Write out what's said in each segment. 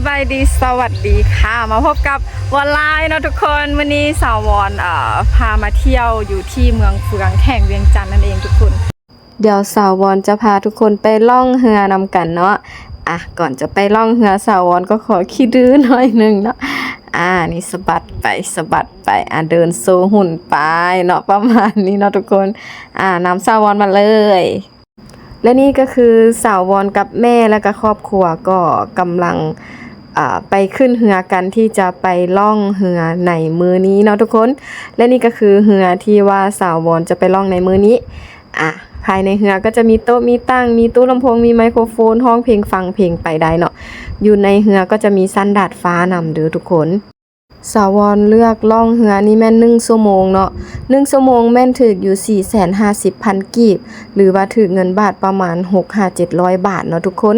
บายดีสวัสดีค่ะมาพบกับวอนไลน์เนาะทุกคนวันนี้สาววอนพามาเที่ยวอยู่ที่เมืองเฟืองแข่งเวียงจันทน์นั่นเองทุกคนเดี๋ยวสาววอนจะพาทุกคนไปล่องเรือนำกันเนาะก่อนจะไปล่องเรือสาววอนก็ขอขี้ดื้อหน่อยนึงเนาะนี่สะบัดไปสะบัดไปเดินโซหุ่นไปเนาะประมาณนี้เนาะทุกคนนำสาววอนมาเลยและนี่ก็คือสาววอนกับแม่และก็ครอบครัวก็กำลังไปขึ้นเรือกันที่จะไปล่องเรือในมื้อนี้เนาะทุกคนและนี่ก็คือเรือที่ว่าสาววอนจะไปล่องในมื้อนี้ภายในเรือก็จะมีโต๊ะมีตั้งมีตู้ลำโพงมีไมโครโฟนห้องเพลงฟังเพลงไปได้เนาะอยู่ในเรือก็จะมีซันดาดฟ้านำเด้อทุกคนสาววอนเลือกล่องเรือนี่แม่น1ชั่วโมงเนาะ1ชั่วโมงแม่นถึกอยู่ 450,000 กีบหรือว่าถึกเงินบาทประมาณ 6-700 บาทเนาะทุกคน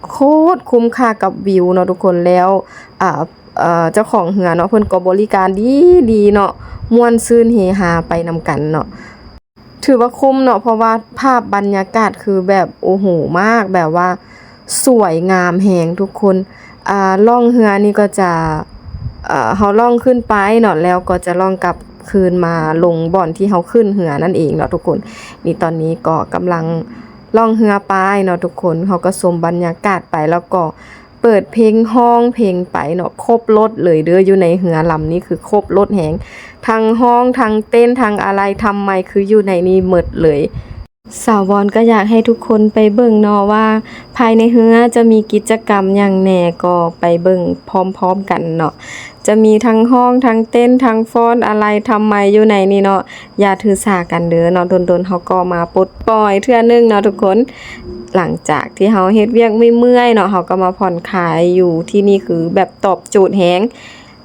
โคตรคุ้มค่ากับวิวเนาะทุกคนแล้วเจ้าของเรือเนาะเพิ่นก็บริการดีเนาะม่วนซื่นเฮฮาไปนำกันเนาะถือว่าคุ้มเนาะเพราะว่าภาพบรรยากาศคือแบบโอ้โหมากแบบว่าสวยงามแฮงทุกคนล่องเรือนี่ก็จะเฮาล่องขึ้นไปเนาะแล้วก็จะล่องกลับคืนมาลงบ่อนที่เฮาขึ้นเรือนั่นเองเนาะทุกคนนี่ตอนนี้ก็กำลังล่องเรือไปเนาะทุกคนเฮาก็ชมบรรยากาศไปแล้วก็เปิดเพลงห้องเพลงไปเนาะครบรถเลยเด้ออยู่ในเรือลำนี้คือครบรถแฮงทั้งห้องทั้งเต้นทั้งอะไรทำไมคืออยู่ในนี้หมดเลยสาววอนก็อยากให้ทุกคนไปเบิ่งเนาะว่าภายในเรือจะมีกิจกรรมอย่างแหน่ก็ไปเบิ่งพร้อมๆกันเนาะจะมีทั้งห้องทั้งเต้นทั้งฟ้อนอะไรทำไมอยู่ในนี่เนาะอย่าถือสากันเด้อเนาะโดนๆเฮาก็มาปลดปล่อยเทื่อนึงเนาะทุกคนหลังจากที่เฮาเฮ็ดเวียกเมื่อยๆเนาะเฮาก็มาผ่อนคลายอยู่ที่นี่คือแบบตอบโจทย์แฮง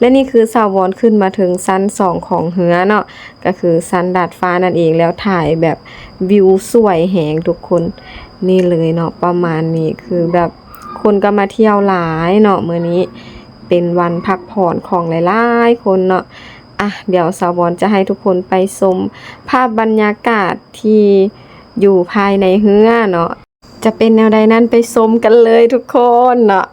และนี่คือสาววอนขึ้นมาถึงชั้น2ของเรือเนาะก็คือชั้นดาดฟ้านั่นเองแล้วถ่ายแบบวิวสวยแฮงทุกคนนี่เลยเนาะประมาณนี้คือแบบคนก็มาเที่ยวหลายเนาะมื้อนี้เป็นวันพักผ่อนของหลายๆคนเนาะเดี๋ยวสาววอนจะให้ทุกคนไปชมภาพบรรยากาศที่อยู่ภายในเรือเนาะจะเป็นแนวใดนั้นไปชมกันเลยทุกคนเนาะ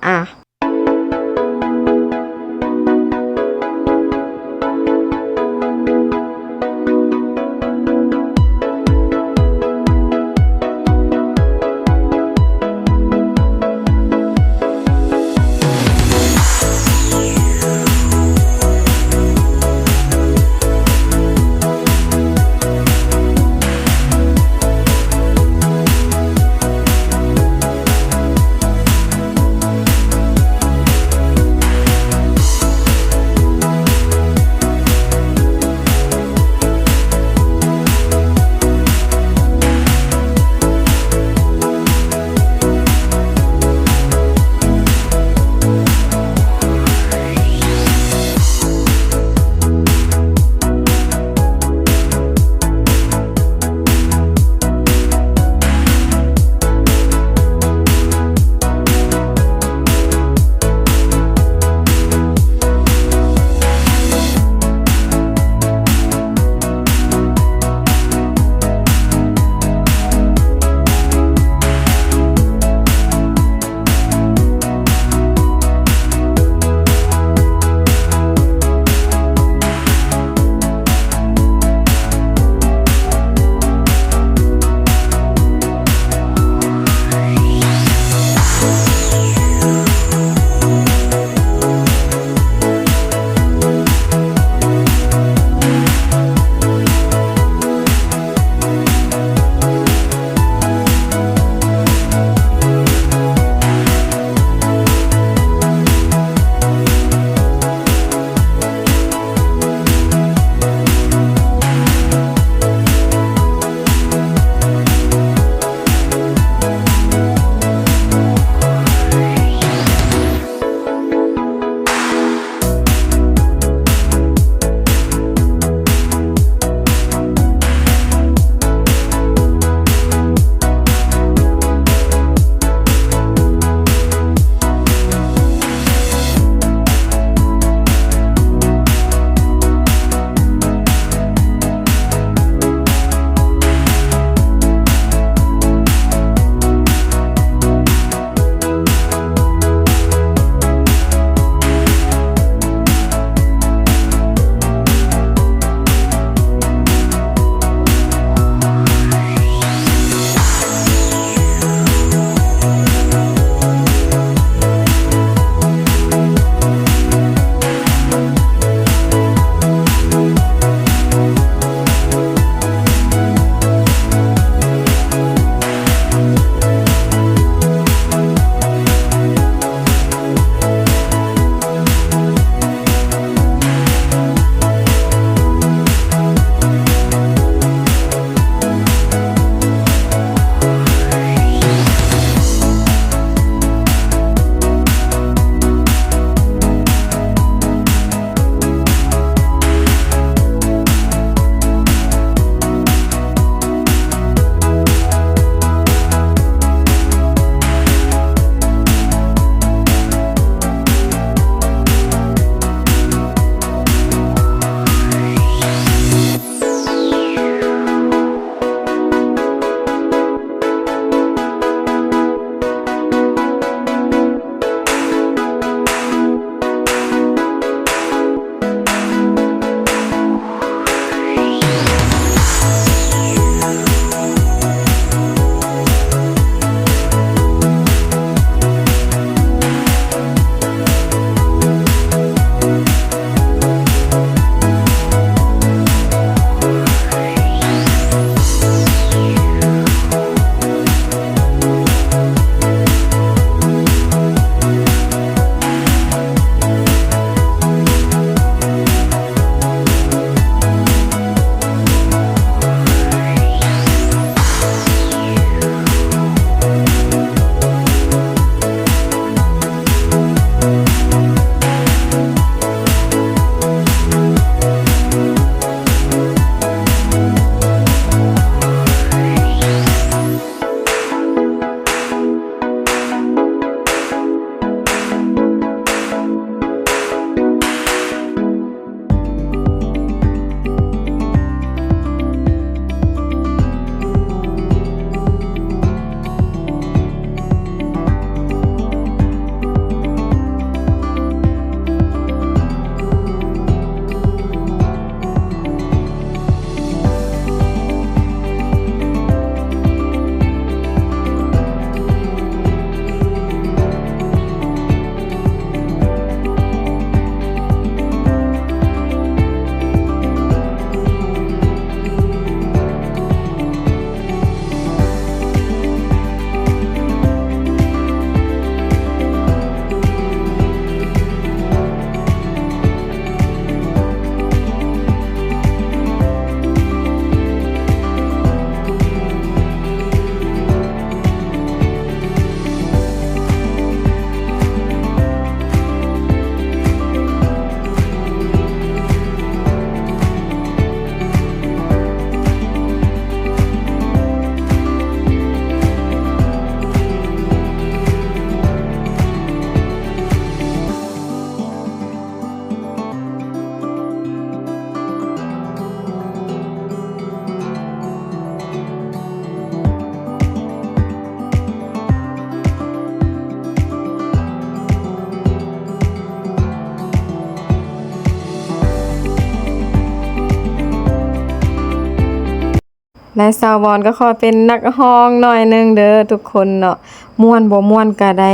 และสาวอนก็ขอเป็นนักร้องหน่อยหนึงเด้อทุกคนเนาะม่วนบ่ม่วนก็ได้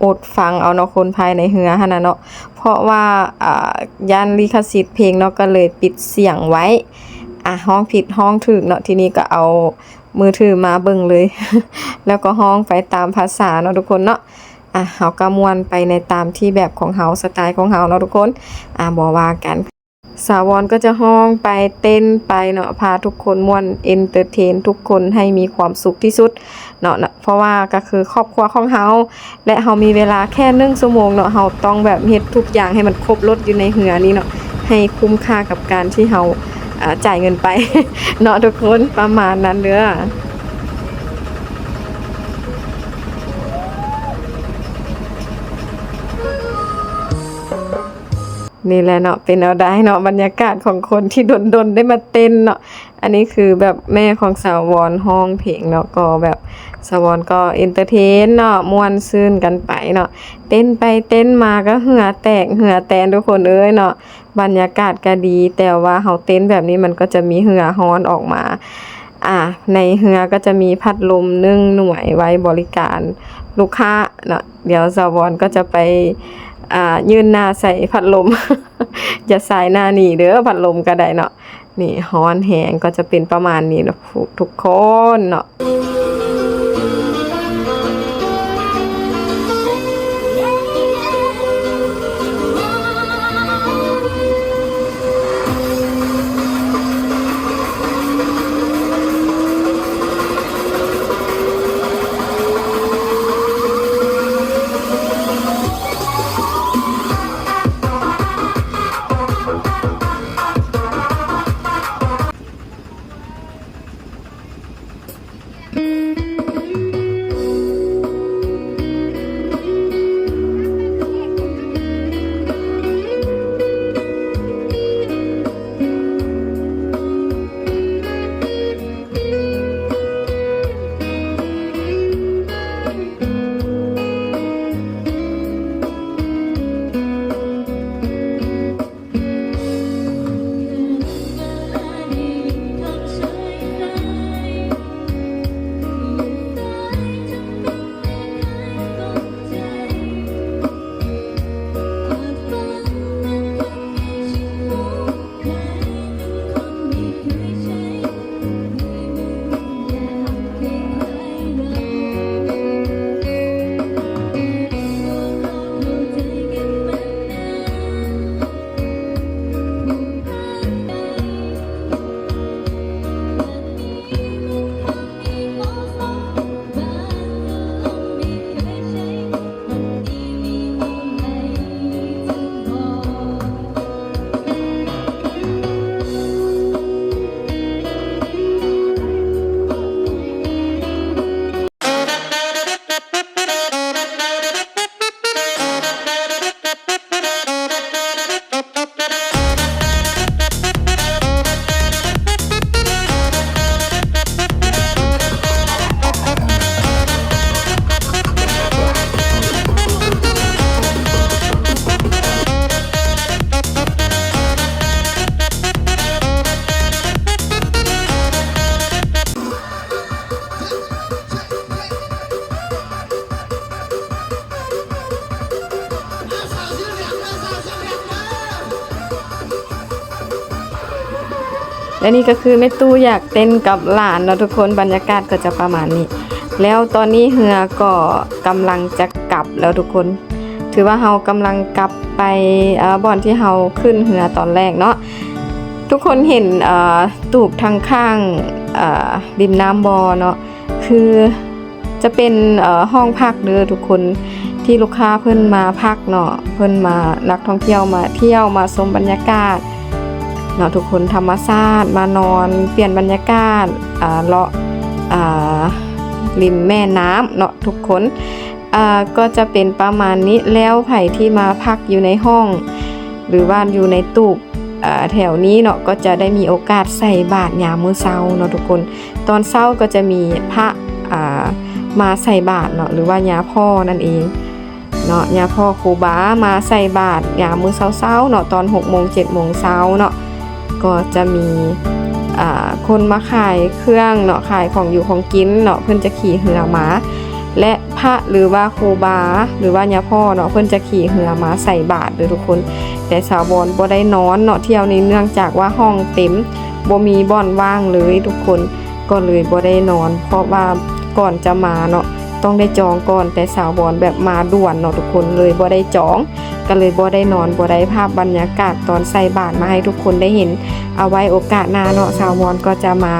อดฟังเอาเนาะคนภายในเฮือหั่นน่ะเนาะเพราะว่าย่านลิขสิทธิ์เพลงเนาะก็เลยปิดเสียงไว้ร้องผิดร้องถูกเนาะทีนี้ก็เอามือถือมาเบิ่งเลย แล้วก็ร้องไปตามภาษาเนาะทุกคนเนาะเฮาก็ม่วนไปในตามที่แบบของเฮาสไตล์ของเฮาเนาะทุกคนบ่ว่ากันสาวรก็จะร้องไปเต้นไปเนาะพาทุกคนม่วนเอนเตอร์เทนทุกคนให้มีความสุขที่สุดเนาะเพราะว่าก็คือครอบครัวของเฮาและเฮามีเวลาแค่1ชั่วโมงเนาะเฮาต้องแบบเฮ็ดทุกอย่างให้มันครบรสอยู่ในเหือนี้เนาะให้คุ้มค่ากับการที่เฮาจ่ายเงินไป เนาะทุกคนประมาณนั้นเด้อนี่แหละเนาะเป็นเอาได้เนาะบรรยากาศของคนที่ดนได้มาเต้นเนาะอันนี้คือแบบแม่ของสาวรห้องเพลงเนาะก็แบบสาวรก็เอนเตอร์เทนเนาะม่วนซื่นกันไปเนาะเต้นไปเต้นมาก็เหงื่อแตกเหงื่อแตนทุกคนเอ้ยเนาะบรรยากาศก็ดีแต่ว่าเฮาเต้นแบบนี้มันก็จะมีเหงื่อร้อนออกมาในเฮือก็จะมีพัดลม1หน่วยไว้บริการลูกค้าเนาะเดี๋ยวสาวรก็จะไปยืนหน้าใส่พัดลม อย่าใส่หน้านี่เด้อพัดลมก็ได้เนาะนี่ฮ้อนแหงก็จะเป็นประมาณนี้เนาะทุกคนเนาะและนี่ก็คือแม่ตู้อยากเต้นกับหลานเนาะทุกคนบรรยากาศก็จะประมาณนี้แล้วตอนนี้เฮือก็กำลังจะกลับแล้วทุกคนถือว่าเฮากำลังกลับไปบ่อนที่เฮาขึ้นเฮือตอนแรกเนาะทุกคนเห็นตูบทางข้างริมน้ำบอเนาะคือจะเป็นห้องพักเด้อทุกคนที่ลูกค้าเพิ่นมาพักเนาะเพิ่นมานักท่องเที่ยวมาเที่ยวมาชมบรรยากาศเนาะทุกคนธรรมชาติมานอนเปลี่ยนบรรยากาศเลาะริมแม่น้ำเนาะทุกคนก็จะเป็นประมาณนี้แล้วไผที่มาพักอยู่ในห้องหรือว่าอยู่ในตูบแถวนี้เนาะก็จะได้มีโอกาสใส่บาตรยามมื้อเช้าเนาะทุกคนตอนเช้าก็จะมีพระมาใส่บาตรเนาะหรือว่าญาพ่อนั่นเองเนาะญาพ่อครูบามาใส่บาตรยามมื้อเช้าๆเนาะตอน 6:00 7:00 เช้าเนาะก็จะมี คนมาขายเครื่องเนาะขายของอยู่ของกินเนาะเพิ่นจะขี่เหือมาและพระหรือว่าครูบาหรือว่าญาพ่อเนาะเพิ่นจะขี่เหือมาใส่บาตรเด้อทุกคนแต่สาวบอนบ่ได้นอนเนาะเที่ยวนี้เนื่องจากว่าห้องเต็มบ่มีบ่อนว่างเลยทุกคนก็เลยบ่ได้นอนเพราะว่าก่อนจะมาเนาะต้องได้จองก่อนแต่สาวบอนแบบมาด่วนเนาะทุกคนเลยบ่ได้จองก็เลยบ่ได้นอนบ่ได้ภาพบรรยากาศตอนใส่บาตรมาให้ทุกคนได้เห็นเอาไว้โอกาสหน้าเนาะสาวบอนก็จะมา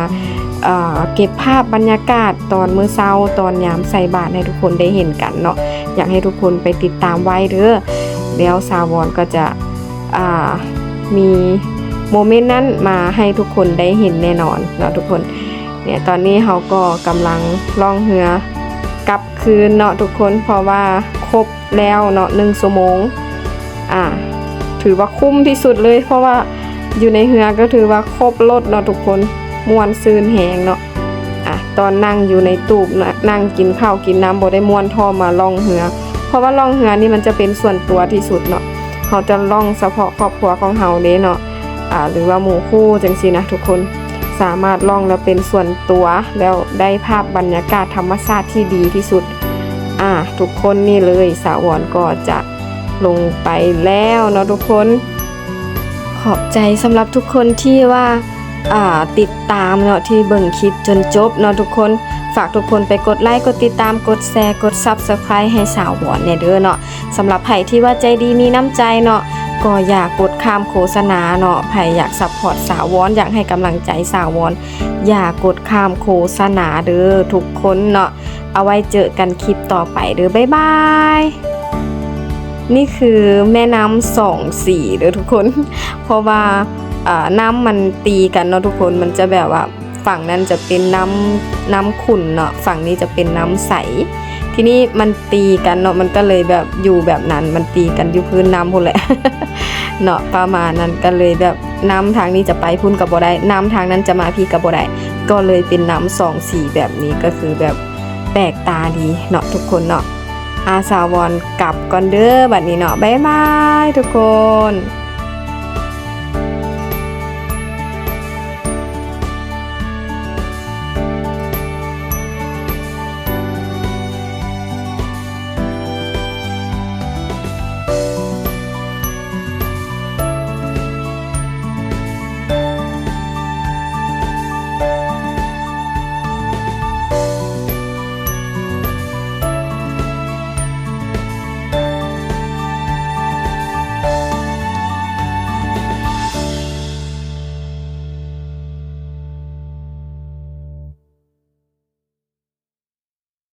เก็บภาพบรรยากาศตอนมื้อเช้าตอนยามใส่บาตรให้ทุกคนได้เห็นกันเนาะอยากให้ทุกคนไปติดตามไว้เด้อแล้วสาวบอนก็จะมีโมเมนต์นั้นมาให้ทุกคนได้เห็นแน่นอนเนาะทุกคนเนี่ยตอนนี้เขาก็กำลังล่องเรือกลับคืนเนาะทุกคนเพราะว่าครบแล้วเนาะ1 ชั่วโมงถือว่าคุ้มที่สุดเลยเพราะว่าอยู่ในเรือก็ถือว่าครบรถเนาะทุกคนม่วนซื่นแหงเนาะตอนนั่งอยู่ในตูบนะนั่งกินข้าวกินน้ำบ่ได้ม่วนท่อมาล่องเรือเพราะว่าล่องเรือนี่มันจะเป็นส่วนตัวที่สุดเนาะเขาจะล่องเฉพาะครอบครัวของเฮาเด้เนาะหรือว่าหมู่คู่จังซี่นะทุกคนสามารถล่องแล้วเป็นส่วนตัวแล้วได้ภาพบรรยากาศธรรมชาติที่ดีที่สุดทุกคนนี่เลยสาวรก็จะลงไปแล้วเนาะทุกคนขอบใจสำหรับทุกคนที่ว่าติดตามเนาะที่เบิ่งคลิปจนจบเนาะทุกคนฝากทุกคนไปกดไลค์กดติดตามกดแชร์กด Subscribe ให้สาววอนเนี่ยเด้อเนาะสำหรับไผที่ว่าใจดีมีน้ำใจเนาะก็อยากกดข้ามโฆษณาเนาะไผอยากซัพพอร์ตสาววอนอยากให้กำลังใจสาววอนอย่ากดข้ามโฆษณาเด้อทุกคนเนาะเอาไว้เจอกันคลิปต่อไปเด้อบ๊ายบายนี่คือแม่น้ำ2 สีเด้อทุกคนเพราะว่าน้ำมันตีกันเนาะทุกคนมันจะแบบว่าฝั่งนั้นจะเป็นน้ำขุ่นเนาะฝั่งนี้จะเป็นน้ำใสทีนี้มันตีกันเนาะมันก็เลยแบบอยู่แบบนั้นมันตีกันอยู่พื้นน้ำพุ่นแหละ เนาะประมาณนั้นก็เลยแบบน้ำทางนี้จะไปพุ่นกับบ่ได้น้ำทางนั้นจะมาพี่กับบ่ได้ก็เลยเป็นน้ำ2 สีแบบนี้ก็คือแบบแปลกตาดีเนาะทุกคนเนาะสาววอนกลับก่อนเด้อบัดนี้เนาะบ๊ายบายทุกคน